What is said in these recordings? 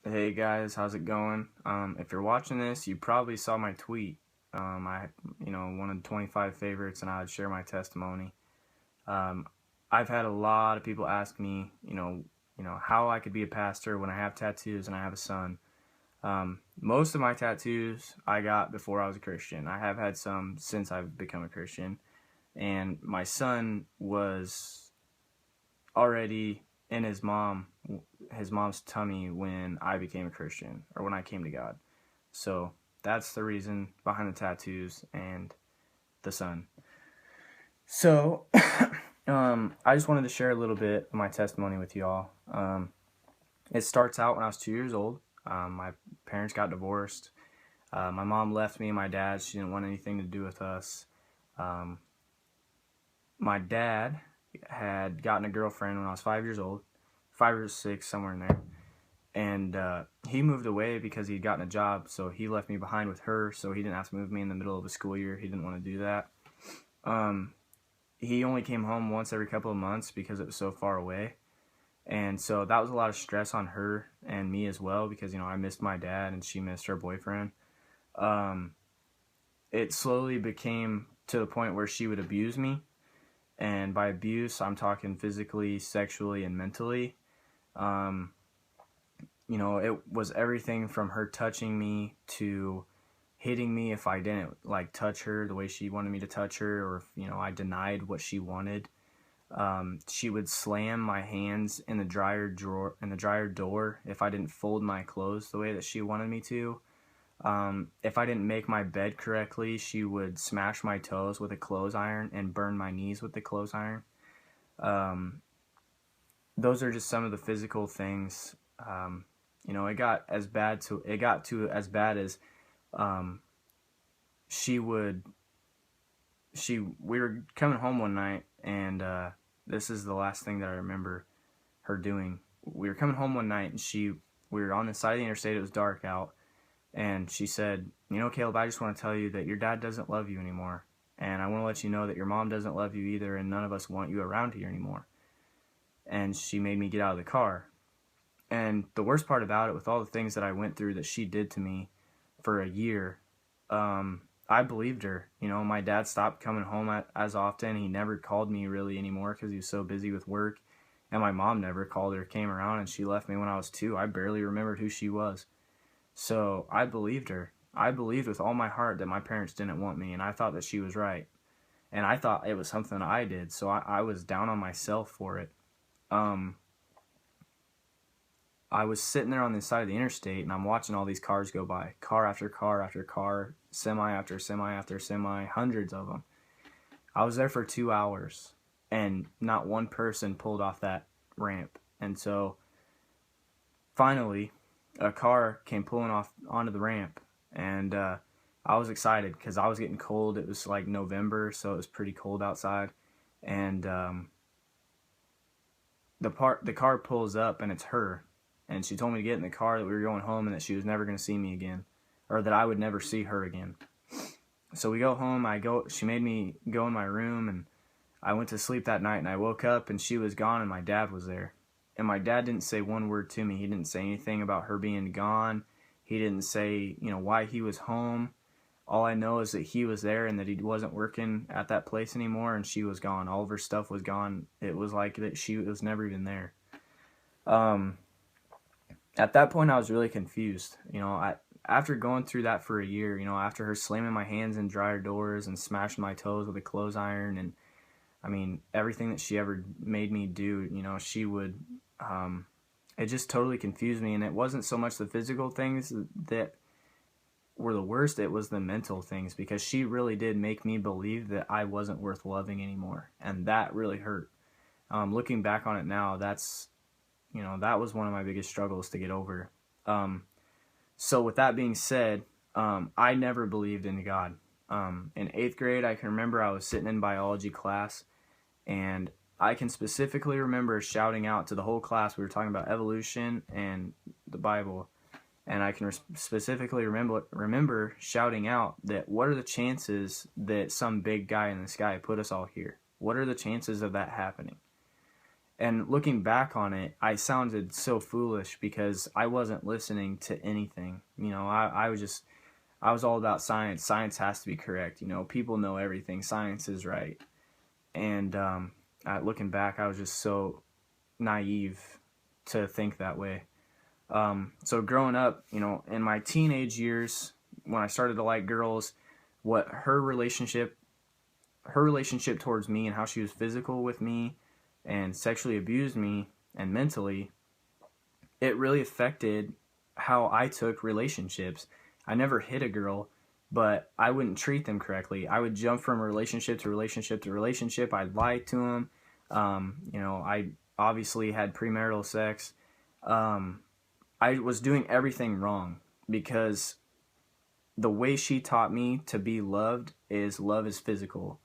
Hey guys, how's it going? If you're watching this, you probably saw my tweet. I, wanted 25 favorites, and I'd share my testimony. Um, I've had a lot of people ask me, how I could be a pastor when I have tattoos and I have a son. Most of my tattoos I got before I was a Christian. I have had some since I've become a Christian, and my son was already in his mom's tummy when I became a Christian or when I came to God. So that's the reason behind the tattoos and the sun. So I just wanted to share a little bit of my testimony with y'all. It starts out when I was 2 years old. My parents got divorced. My mom left me and my dad. She didn't want anything to do with us. Um, my dad had gotten a girlfriend when I was 5 years old, 5 or 6, somewhere in there. And he moved away because he'd gotten a job, so he left me behind with her, so he didn't have to move me in the middle of a school year. He didn't want to do that. He only came home once every couple of months because it was so far away. And so that was a lot of stress on her and me as well because, I missed my dad and she missed her boyfriend. Um, it slowly became to the point where she would abuse me. And by abuse, I'm talking physically, sexually, and mentally. Um, it was everything from her touching me to hitting me if I didn't touch her the way she wanted me to touch her, or if I denied what she wanted. She would slam my hands in the dryer door if I didn't fold my clothes the way that she wanted me to. If I didn't make my bed correctly, she would smash my toes with a clothes iron and burn my knees with the clothes iron. Those are just some of the physical things. It got to as bad as um, she would we were coming home one night, and this is the last thing that I remember her doing. We were coming home one night, and we were on the side of the interstate. It was dark out, and she said, Caleb, I just want to tell you that your dad doesn't love you anymore, and I want to let you know that your mom doesn't love you either, and none of us want you around here anymore. And she made me get out of the car. And the worst part about it, with all the things that I went through that she did to me for a year, I believed her. My dad stopped coming home as often. He never called me really anymore because he was so busy with work. And my mom never called or came around, and she left me when I was 2. I barely remembered who she was. So I believed her. I believed with all my heart that my parents didn't want me, and I thought that she was right. And I thought it was something I did, so I was down on myself for it. I was sitting there on the side of the interstate, and I'm watching all these cars go by. Car after car after car, semi after semi after semi, hundreds of them. I was there for 2 hours, and not one person pulled off that ramp. And so, finally, a car came pulling off onto the ramp, and I was excited because I was getting cold. It was like November, so it was pretty cold outside. And the car pulls up, and it's her. And she told me to get in the car, that we were going home, and that she was never going to see me again, or that I would never see her again. So we go home. She made me go in my room, and I went to sleep that night, and I woke up, and she was gone, and my dad was there. And my dad didn't say one word to me. He didn't say anything about her being gone. He didn't say, why he was home. All I know is that he was there and that he wasn't working at that place anymore, and she was gone. All of her stuff was gone. It was like that she was never even there. At that point, I was really confused. After going through that for a year, after her slamming my hands in dryer doors and smashing my toes with a clothes iron, and everything that she ever made me do, she would, it just totally confused me. And it wasn't so much the physical things that were the worst, it was the mental things, because she really did make me believe that I wasn't worth loving anymore. And that really hurt. Looking back on it now, that was one of my biggest struggles to get over. So with that being said, I never believed in God. In 8th grade, I can remember I was sitting in biology class, and I can specifically remember shouting out to the whole class. We were talking about evolution and the Bible, and I can specifically remember shouting out that, what are the chances that some big guy in the sky put us all here? What are the chances of that happening? And looking back on it, I sounded so foolish because I wasn't listening to anything. I was all about science. Science has to be correct. People know everything. Science is right. And looking back, I was just so naive to think that way. So growing up, in my teenage years, when I started to like girls, what her relationship towards me and how she was physical with me and sexually abused me and mentally, it really affected how I took relationships. I never hit a girl, but I wouldn't treat them correctly. I would jump from relationship to relationship to relationship. I'd lie to them. I obviously had premarital sex. I was doing everything wrong because the way she taught me to be loved is love is physical.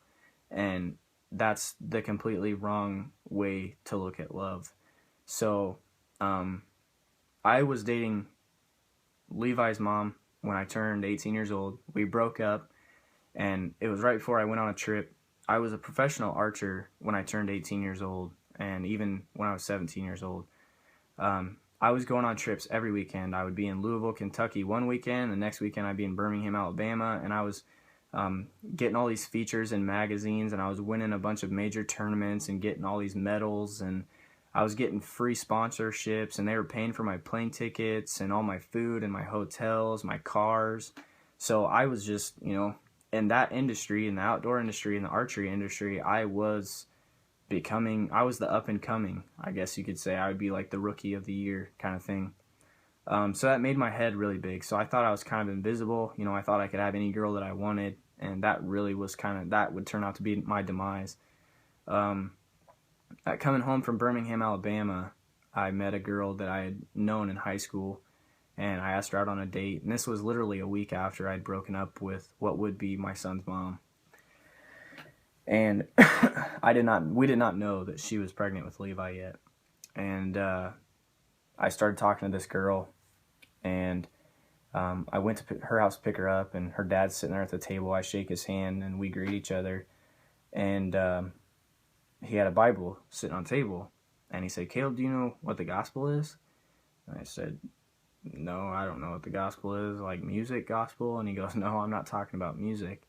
And that's the completely wrong way to look at love. So, I was dating Levi's mom when I turned 18 years old. We broke up, and it was right before I went on a trip. I was a professional archer when I turned 18 years old, and even when I was 17 years old. I was going on trips every weekend. I would be in Louisville, Kentucky one weekend. The next weekend I'd be in Birmingham, Alabama, and I was getting all these features in magazines, and I was winning a bunch of major tournaments and getting all these medals, and I was getting free sponsorships, and they were paying for my plane tickets and all my food and my hotels, my cars. So I was just, in that industry, in the outdoor industry, in the archery industry, I was the up and coming, I guess you could say. I would be like the rookie of the year kind of thing. So that made my head really big. So I thought I was kind of invisible. I thought I could have any girl that I wanted, and that really was that would turn out to be my demise. Coming home from Birmingham, Alabama, I met a girl that I had known in high school, and I asked her out on a date. And this was literally a week after I'd broken up with what would be my son's mom. And we did not know that she was pregnant with Levi yet. And I started talking to this girl, and I went to her house to pick her up, and her dad's sitting there at the table. I shake his hand, and we greet each other. And he had a Bible sitting on the table, and he said, "Caleb, do you know what the gospel is?" And I said, "No, I don't know what the gospel is, like music gospel." And he goes, "No, I'm not talking about music."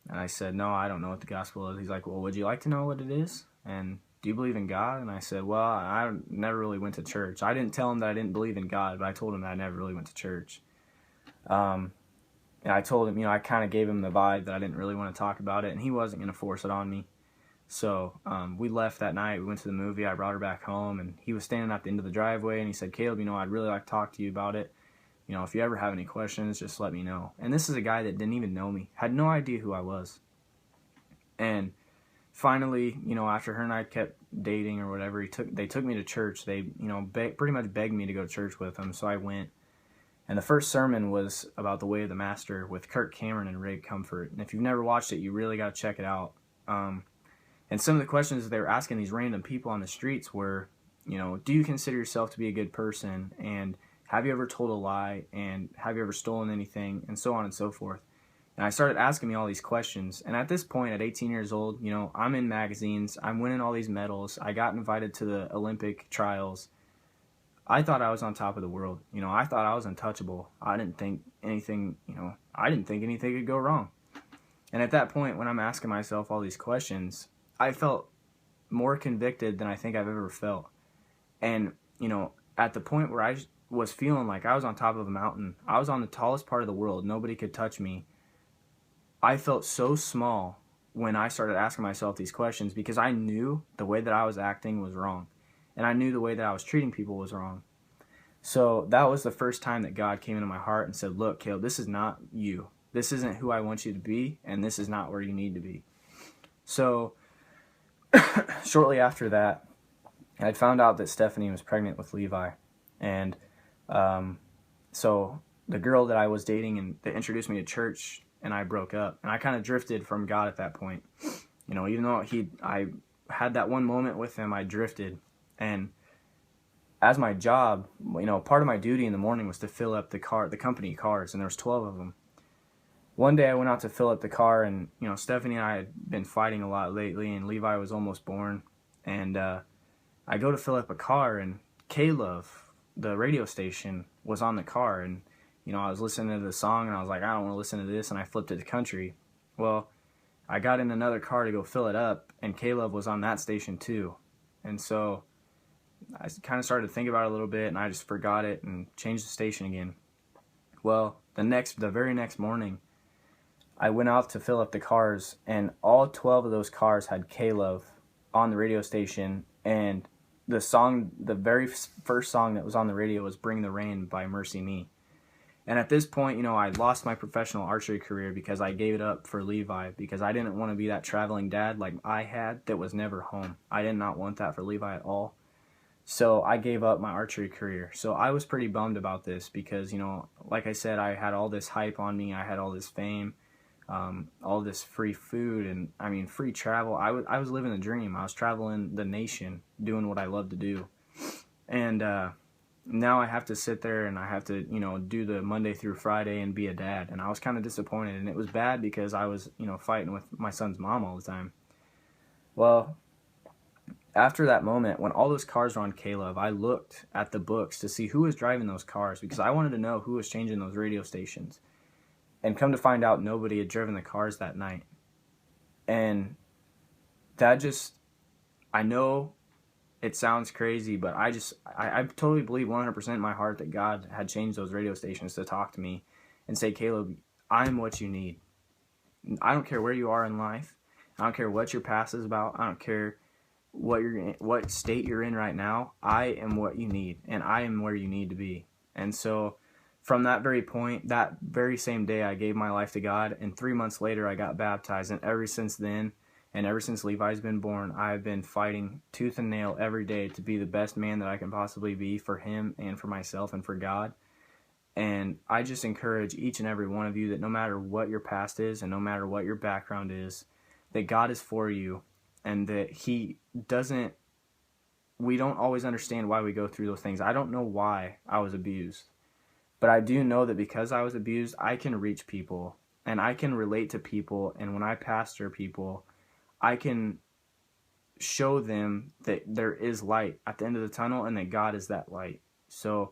And I said, "No, I don't know what the gospel is." He's like, "Well, would you like to know what it is? And do you believe in God?" And I said, "Well, I never really went to church." I didn't tell him that I didn't believe in God, but I told him that I never really went to church. And I told him, I kind of gave him the vibe that I didn't really want to talk about it, and he wasn't going to force it on me. So we left that night. We went to the movie. I brought her back home, and he was standing at the end of the driveway, and he said, "Caleb, I'd really like to talk to you about it. If you ever have any questions, just let me know." And this is a guy that didn't even know me, had no idea who I was. And finally, after her and I kept dating or whatever, they took me to church. They, pretty much begged me to go to church with them, so I went. And the first sermon was about the way of the master with Kirk Cameron and Ray Comfort. And if you've never watched it, you really got to check it out. And some of the questions that they were asking these random people on the streets were, do you consider yourself to be a good person? And have you ever told a lie? And have you ever stolen anything? And so on and so forth. And I started asking me all these questions. And at this point, at 18 years old, I'm in magazines. I'm winning all these medals. I got invited to the Olympic trials. I thought I was on top of the world. I thought I was untouchable. I didn't think anything could go wrong. And at that point, when I'm asking myself all these questions, I felt more convicted than I think I've ever felt. And, at the point where I was feeling like I was on top of a mountain, I was on the tallest part of the world, nobody could touch me, I felt so small when I started asking myself these questions because I knew the way that I was acting was wrong. And I knew the way that I was treating people was wrong. So that was the first time that God came into my heart and said, "Look, Caleb, this is not you. This isn't who I want you to be, and this is not where you need to be." So shortly after that, I found out that Stephanie was pregnant with Levi. And so the girl that I was dating and that introduced me to church and I broke up. And I kind of drifted from God at that point. Even though I had that one moment with him, I drifted. And as my job, part of my duty in the morning was to fill up the company cars, and there was 12 of them. One day I went out to fill up the car, and Stephanie and I had been fighting a lot lately, and Levi was almost born, and I go to fill up a car, and K-Love, the radio station, was on the car. And, I was listening to the song, and I was like, I don't want to listen to this, and I flipped it to country. Well, I got in another car to go fill it up, and K-Love was on that station too. And so I kind of started to think about it a little bit, and I just forgot it and changed the station again. Well, the very next morning, I went out to fill up the cars, and all 12 of those cars had K-Love on the radio station, and the very first song that was on the radio was Bring the Rain by Mercy Me. And at this point, I lost my professional archery career because I gave it up for Levi, because I didn't want to be that traveling dad like I had that was never home. I did not want that for Levi at all. So I gave up my archery career. So I was pretty bummed about this because, like I said, I had all this hype on me. I had all this fame, all this free food, and free travel. I was living the dream. I was traveling the nation, doing what I love to do. And now I have to sit there and I have to, do the Monday through Friday and be a dad. And I was kind of disappointed. And it was bad because I was, fighting with my son's mom all the time. Well, after that moment, when all those cars were on K-Love, I looked at the books to see who was driving those cars because I wanted to know who was changing those radio stations. And come to find out, nobody had driven the cars that night. And that I know it sounds crazy, but I totally believe 100% in my heart that God had changed those radio stations to talk to me and say, Caleb, I'm what you need. I don't care where you are in life. I don't care what your past is about. I don't care what state you're in right now. I am what you need, and I am where you need to be. And so from that very point, that very same day, I gave my life to God, and 3 months later, I got baptized. And ever since then, and ever since Levi's been born, I've been fighting tooth and nail every day to be the best man that I can possibly be for him and for myself and for God. And I just encourage each and every one of you that no matter what your past is and no matter what your background is, that God is for you, and that we don't always understand why we go through those things. I don't know why I was abused, but I do know that because I was abused, I can reach people and I can relate to people. And when I pastor people, I can show them that there is light at the end of the tunnel and that God is that light. So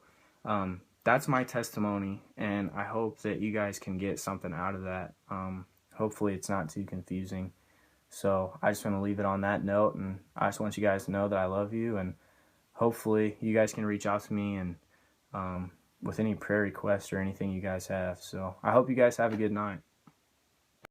that's my testimony, and I hope that you guys can get something out of that. Hopefully it's not too confusing. So I just want to leave it on that note, and I just want you guys to know that I love you, and hopefully you guys can reach out to me and with any prayer requests or anything you guys have. So I hope you guys have a good night.